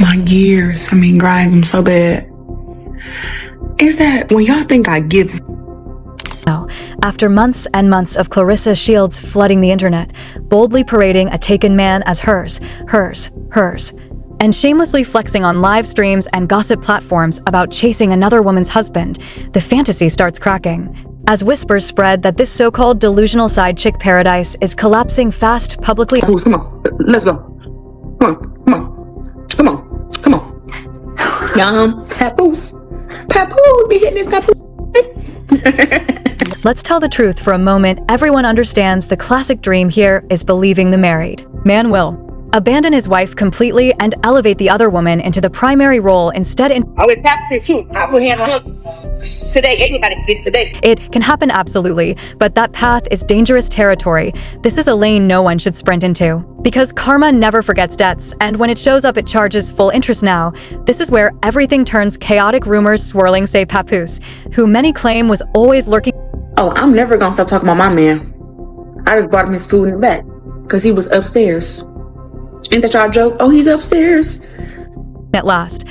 my gears, grind them so bad, is that when y'all think I give. After months and months of Claressa Shields flooding the internet, boldly parading a taken man as hers, and shamelessly flexing on live streams and gossip platforms about chasing another woman's husband, the fantasy starts cracking. As whispers spread that this so-called delusional side chick paradise is collapsing fast publicly. Papoose, come on, let's go. Come on. Papoose, be hitting this papoose. Let's tell the truth for a moment. Everyone understands the classic dream here is believing the married man will abandon his wife completely and elevate the other woman into the primary role instead. I will tap to shoot. I will handle today. Anybody get today. It can happen, absolutely, but that path is dangerous territory. This is a lane no one should sprint into. Because karma never forgets debts, and when it shows up it charges full interest now. This is where everything turns chaotic. Rumors swirling say Papoose, who many claim was always lurking. Oh, I'm never gonna stop talking about my man. I just brought him his food in the back because he was upstairs. Ain't that y'all joke? Oh, he's upstairs. At last,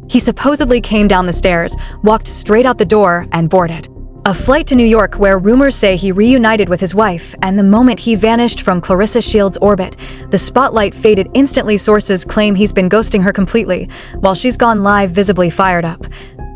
he supposedly came down the stairs, walked straight out the door, and boarded a flight to New York, where rumors say he reunited with his wife, and the moment he vanished from Claressa Shields' orbit, the spotlight faded instantly. Sources claim he's been ghosting her completely, while she's gone live visibly fired up,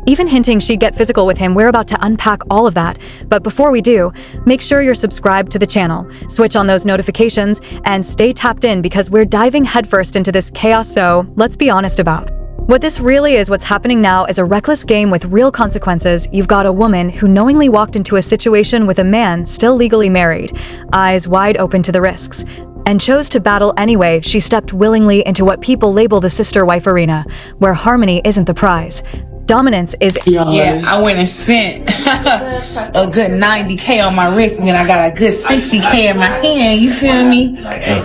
even hinting she'd get physical with him. We're about to unpack all of that, but before we do, make sure you're subscribed to the channel, switch on those notifications, and stay tapped in because we're diving headfirst into this chaos. So let's be honest about what this really is. What's happening now is a reckless game with real consequences. You've got a woman who knowingly walked into a situation with a man still legally married, eyes wide open to the risks, and chose to battle anyway. She stepped willingly into what people label the sister-wife arena, where harmony isn't the prize. Dominance is. Yeah, I went and spent a good 90K on my wrist, and then I got a good 60K in my hand. You feel me? Yeah.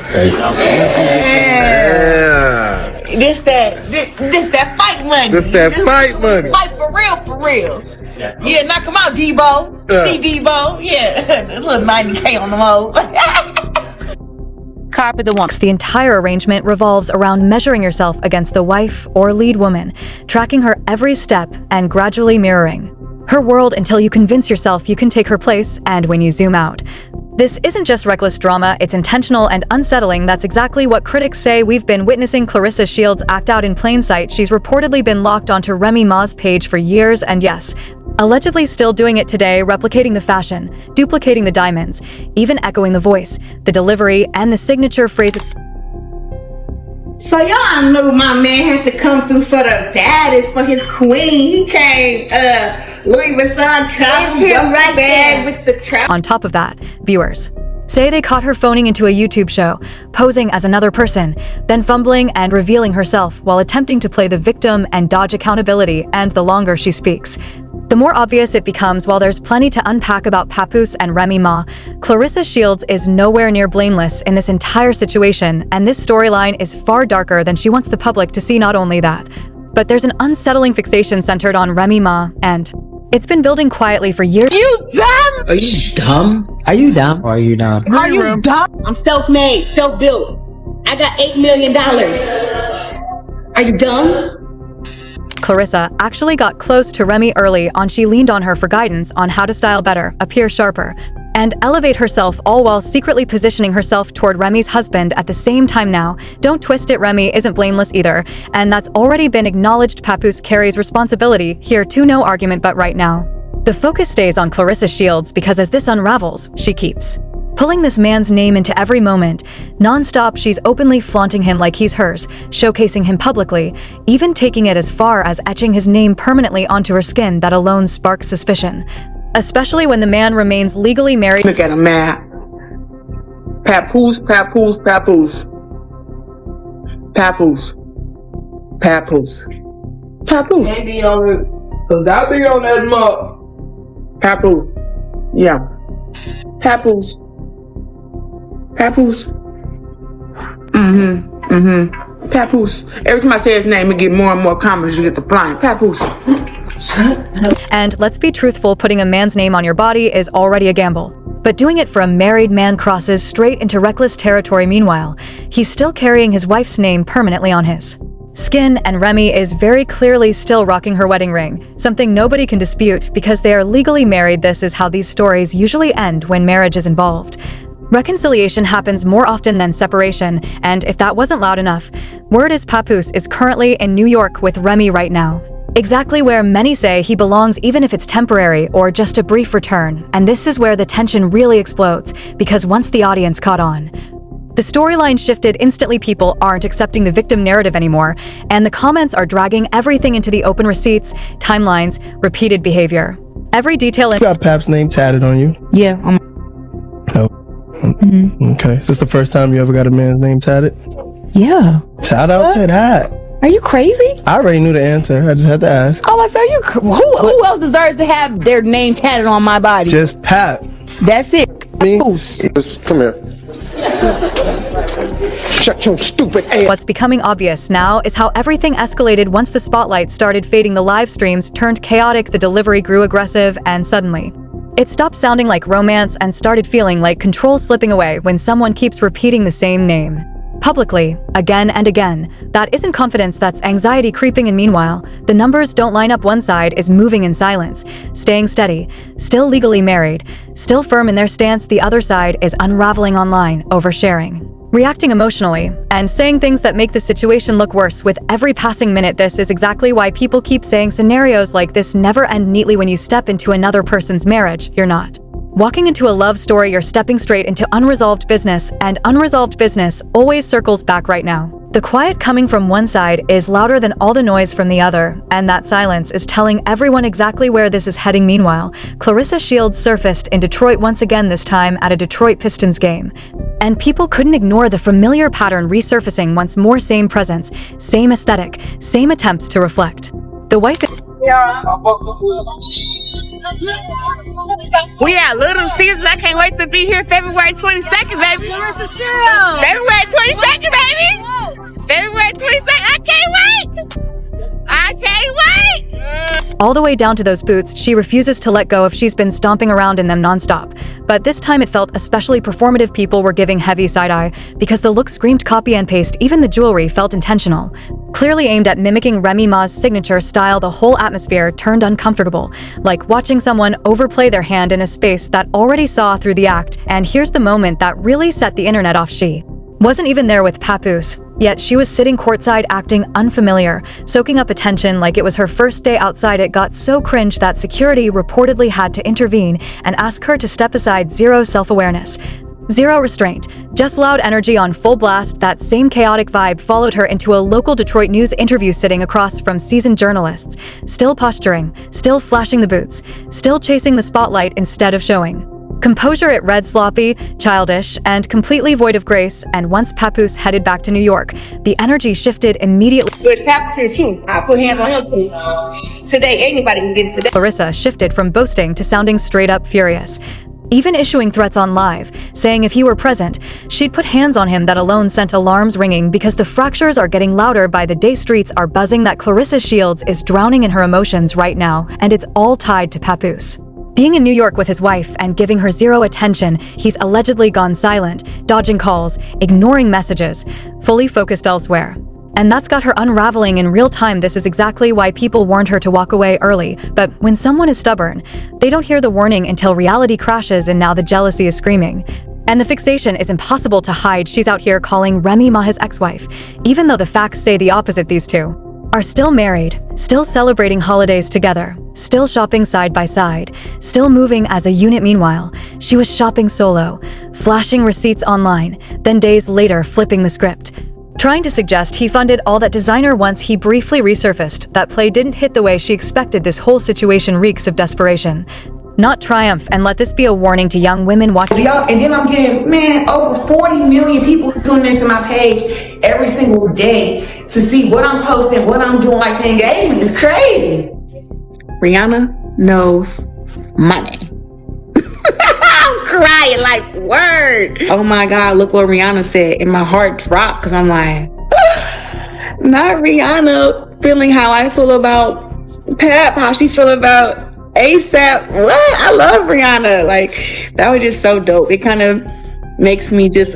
This that fight money. This that fight money. Fight for real. Yeah, knock him out, Debo. See Debo. Yeah, a little 90K on the mode. Carpet the wonks. The entire arrangement revolves around measuring yourself against the wife or lead woman, tracking her every step and gradually mirroring her world until you convince yourself you can take her place. And when you zoom out, this isn't just reckless drama, it's intentional and unsettling. That's exactly what critics say we've been witnessing Claressa Shields act out in plain sight. She's reportedly been locked onto Remy Ma's page for years, and yes, allegedly still doing it today, replicating the fashion, duplicating the diamonds, even echoing the voice, the delivery, and the signature phrases. So y'all knew my man had to come through for the baddest, for his queen. He came, Louis Vuitton travel right bag with the trap. On top of that, viewers say they caught her phoning into a YouTube show, posing as another person, then fumbling and revealing herself while attempting to play the victim and dodge accountability. And the longer she speaks, the more obvious it becomes. While there's plenty to unpack about Papoose and Remy Ma, Claressa Shields is nowhere near blameless in this entire situation, and this storyline is far darker than she wants the public to see. Not only that, but there's an unsettling fixation centered on Remy Ma, and it's been building quietly for years. You dumb? Are you dumb? Are you dumb? Or are you dumb? Are you dumb? I'm self-made, self-built. I got $8 million. Are you dumb? Claressa actually got close to Remy early on. She leaned on her for guidance on how to style better, appear sharper, and elevate herself, all while secretly positioning herself toward Remy's husband at the same time. Now, don't twist it, Remy isn't blameless either, and that's already been acknowledged. Papoose carries responsibility here too, no argument. But right now, the focus stays on Claressa Shields because as this unravels, she keeps pulling this man's name into every moment. Non-stop, she's openly flaunting him like he's hers, showcasing him publicly, even taking it as far as etching his name permanently onto her skin. That alone sparks suspicion, especially when the man remains legally married. Look at him, man. Papoose. Papoose. Maybe on it, cause I be on that mug. Papoose. Yeah. Papoose. Papoose. Papoose. Every time I say his name, it get more and more comments. You get the flying. Papoose. And let's be truthful, putting a man's name on your body is already a gamble. But doing it for a married man crosses straight into reckless territory. Meanwhile, he's still carrying his wife's name permanently on his Skin and Remy is very clearly still rocking her wedding ring, something nobody can dispute because they are legally married. This is how these stories usually end when marriage is involved. Reconciliation happens more often than separation, and if that wasn't loud enough, word is Papoose is currently in New York with Remy right now. Exactly where many say he belongs, even if it's temporary or just a brief return, and this is where the tension really explodes, because once the audience caught on, the storyline shifted instantly. People aren't accepting the victim narrative anymore, and the comments are dragging everything into the open: receipts, timelines, repeated behavior. Every detail in— You got Pap's name tatted on you? Yeah. Oh. Okay. Is this the first time you ever got a man's name tatted? Yeah. Shout out to that. Are you crazy? I already knew the answer. I just had to ask. Oh, I said, who else deserves to have their name tatted on my body? Just Pap. That's it. Me? Papoose. Come here. Shut your stupid ass. What's becoming obvious now is how everything escalated once the spotlight started fading. The live streams turned chaotic, the delivery grew aggressive, and suddenly, it stopped sounding like romance and started feeling like control slipping away when someone keeps repeating the same name publicly, again and again. That isn't confidence, that's anxiety creeping. And meanwhile, the numbers don't line up. One side is moving in silence, staying steady, still legally married, still firm in their stance. The other side is unraveling online, oversharing, reacting emotionally, and saying things that make the situation look worse with every passing minute. This is exactly why people keep saying scenarios like this never end neatly. When you step into another person's marriage, you're not walking into a love story, you're stepping straight into unresolved business, and unresolved business always circles back. Right now, the quiet coming from one side is louder than all the noise from the other, and that silence is telling everyone exactly where this is heading. Meanwhile, Claressa Shields surfaced in Detroit once again, this time at a Detroit Pistons game. And people couldn't ignore the familiar pattern resurfacing once more. Same presence, same aesthetic, same attempts to reflect. The wife— We at Little Caesars. I can't wait to be here February 22nd, baby. February 22nd, baby. February 22nd. I can't wait. I can't wait. all the way down to those boots she refuses to let go of. She's been stomping around in them nonstop. But this time it felt especially performative. People were giving heavy side-eye because the look screamed copy and paste. Even the jewelry felt intentional, clearly aimed at mimicking Remy Ma's signature style. The whole atmosphere turned uncomfortable, like watching someone overplay their hand in a space that already saw through the act. And here's the moment that really set the internet off. She wasn't even there with Papoose, yet she was sitting courtside acting unfamiliar, soaking up attention like it was her first day outside. It got so cringe that security reportedly had to intervene and ask her to step aside. Zero self-awareness, zero restraint, just loud energy on full blast. That same chaotic vibe followed her into a local Detroit news interview, sitting across from seasoned journalists, still posturing, still flashing the boots, still chasing the spotlight instead of showing composure. It read sloppy, childish, and completely void of grace. And once Papoose headed back to New York, the energy shifted immediately. But Papoose too. I put hands on him too. Today, anybody can get it today. Claressa shifted from boasting to sounding straight up furious, even issuing threats on live, saying if he were present, she'd put hands on him. That alone sent alarms ringing because the fractures are getting louder by the day. Streets are buzzing that Claressa Shields is drowning in her emotions right now, and it's all tied to Papoose being in New York with his wife and giving her zero attention. He's allegedly gone silent, dodging calls, ignoring messages, fully focused elsewhere. And that's got her unraveling in real time. This is exactly why people warned her to walk away early. But when someone is stubborn, they don't hear the warning until reality crashes, and now the jealousy is screaming. And the fixation is impossible to hide. She's out here calling Remy Ma his ex-wife, even though the facts say the opposite. These two are still married, still celebrating holidays together, still shopping side by side, still moving as a unit. Meanwhile, she was shopping solo, flashing receipts online, then days later flipping the script, trying to suggest he funded all that designer. Once he briefly resurfaced, that play didn't hit the way she expected. This whole situation reeks of desperation, not triumph. And let this be a warning to young women watching. And then I'm getting, man, over 40 million people tuning into my page every single day to see what I'm posting, what I'm doing. Like, the engagement is crazy. Rihanna knows money. I'm crying like, word. Oh my God, look what Rihanna said. And my heart dropped because I'm like, not Rihanna feeling how I feel about Pep, how she feel about ASAP. What? I love Rihanna. Like, that was just so dope. It kind of makes me just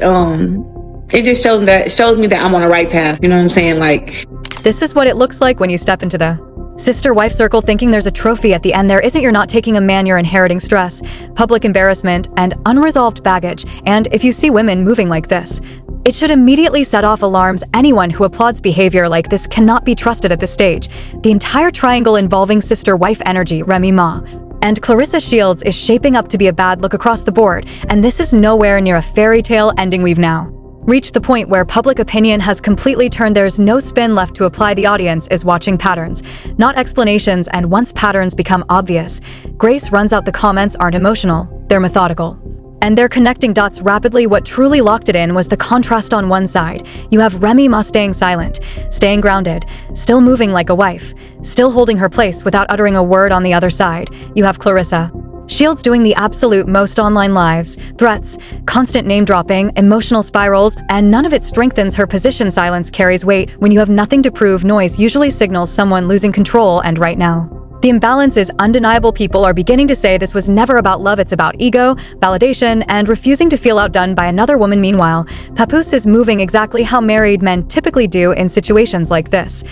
it just shows me that I'm on the right path. You know what I'm saying? Like, This is what it looks like when you step into the sister-wife circle thinking there's a trophy at the end. There isn't. You're not taking a man, you're inheriting stress, public embarrassment, and unresolved baggage. And if you see women moving like this, it should immediately set off alarms. Anyone who applauds behavior like this cannot be trusted at this stage. The entire triangle involving sister-wife energy, Remy Ma, and Claressa Shields is shaping up to be a bad look across the board, and this is nowhere near a fairy tale ending we've now reached the point where public opinion has completely turned. There's no spin left to apply. The audience is watching patterns, not explanations, and once patterns become obvious, Grace runs out. The comments aren't emotional, they're methodical. And they're connecting dots rapidly. What truly locked it in was the contrast. On one side, you have Remy Ma staying silent, staying grounded, still moving like a wife, still holding her place without uttering a word. On the other side, you have Claressa Shields doing the absolute most. Online lives, threats, constant name-dropping, emotional spirals, and none of it strengthens her position. Silence carries weight. When you have nothing to prove, noise usually signals someone losing control, and right now, the imbalance is undeniable. People are beginning to say this was never about love, it's about ego, validation, and refusing to feel outdone by another woman. Meanwhile, Papoose is moving exactly how married men typically do in situations like this,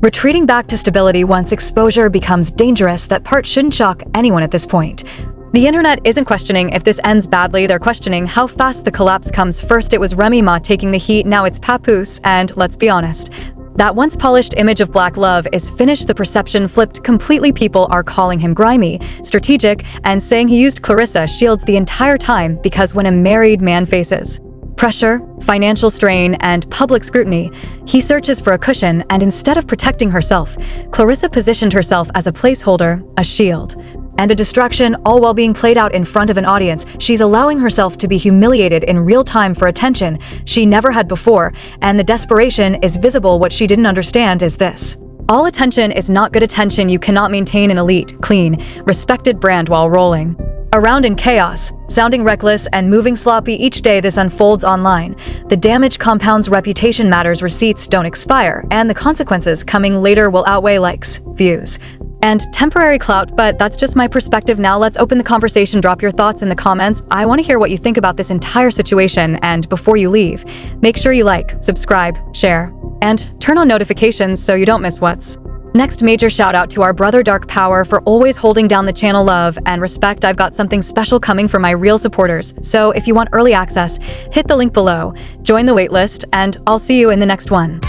retreating back to stability once exposure becomes dangerous. That part shouldn't shock anyone at this point. The internet isn't questioning if this ends badly, they're questioning how fast the collapse comes. First it was Remy Ma taking the heat, now it's Papoose, and let's be honest, that once polished image of black love is finished. The perception flipped completely. People are calling him grimy, strategic, and saying he used Claressa Shields the entire time, because when a married man faces pressure, financial strain, and public scrutiny, he searches for a cushion, and instead of protecting herself, Claressa positioned herself as a placeholder, a shield, and a distraction, all while being played out in front of an audience. She's allowing herself to be humiliated in real time for attention she never had before, and the desperation is visible. What she didn't understand is this: all attention is not good attention. You cannot maintain an elite, clean, respected brand while rolling around in chaos, sounding reckless and moving sloppy. Each day this unfolds online. The damage compounds. Reputation matters, receipts don't expire, and the consequences coming later will outweigh likes, views, and temporary clout. But that's just my perspective. Now let's open the conversation. Drop your thoughts in the comments. I want to hear what you think about this entire situation, and before you leave, make sure you like, subscribe, share, and turn on notifications so you don't miss what's next. Major shout out to our brother Dark Power for always holding down the channel. Love and respect. I've got something special coming for my real supporters, so if you want early access, hit the link below, join the waitlist, and I'll see you in the next one.